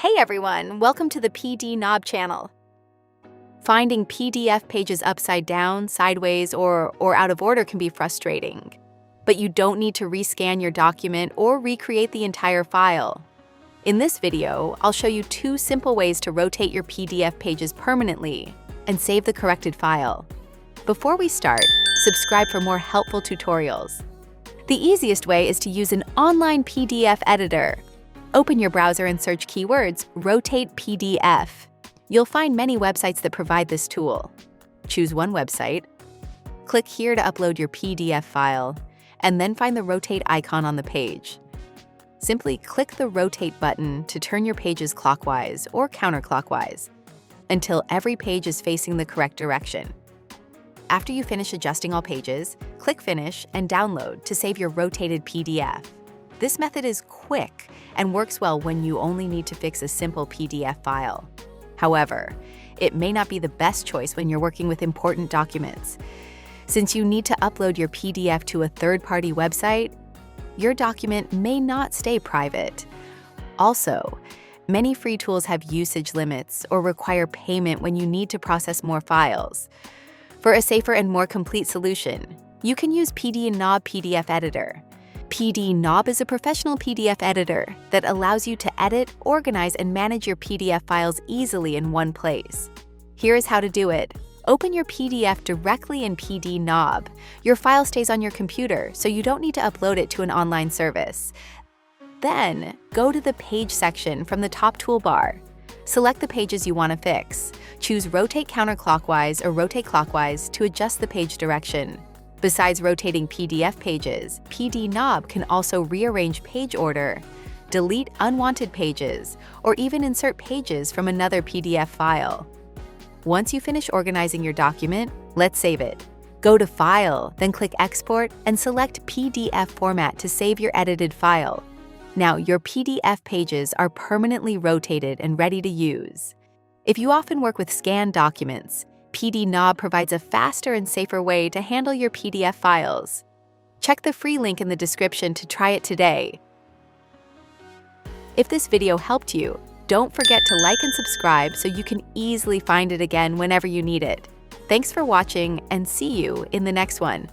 Hey everyone, welcome to the PDNob channel. Finding PDF pages upside down, sideways, or out of order can be frustrating. But you don't need to rescan your document or recreate the entire file. In this video, I'll show you 2 simple ways to rotate your PDF pages permanently and save the corrected file. Before we start, subscribe for more helpful tutorials. The easiest way is to use an online PDF editor. Open your browser and search keywords Rotate PDF. You'll find many websites that provide this tool. Choose one website, click here to upload your PDF file, and then find the Rotate icon on the page. Simply click the Rotate button to turn your pages clockwise or counterclockwise until every page is facing the correct direction. After you finish adjusting all pages, click Finish and Download to save your rotated PDF. This method is quick and works well when you only need to fix a simple PDF file. However, it may not be the best choice when you're working with important documents. Since you need to upload your PDF to a third-party website, your document may not stay private. Also, many free tools have usage limits or require payment when you need to process more files. For a safer and more complete solution, you can use PDNob PDF Editor. PDNob is a professional PDF editor that allows you to edit, organize, and manage your PDF files easily in one place. Here is how to do it. Open your PDF directly in PDNob. Your file stays on your computer, so you don't need to upload it to an online service. Then, go to the Page section from the top toolbar. Select the pages you want to fix. Choose Rotate Counterclockwise or Rotate Clockwise to adjust the page direction. Besides rotating PDF pages, PDNob can also rearrange page order, delete unwanted pages, or even insert pages from another PDF file. Once you finish organizing your document, let's save it. Go to File, then click Export and select PDF format to save your edited file. Now, your PDF pages are permanently rotated and ready to use. If you often work with scanned documents, PDNob provides a faster and safer way to handle your PDF files. Check the free link in the description to try it today. If this video helped you, don't forget to like and subscribe so you can easily find it again whenever you need it. Thanks for watching and see you in the next one.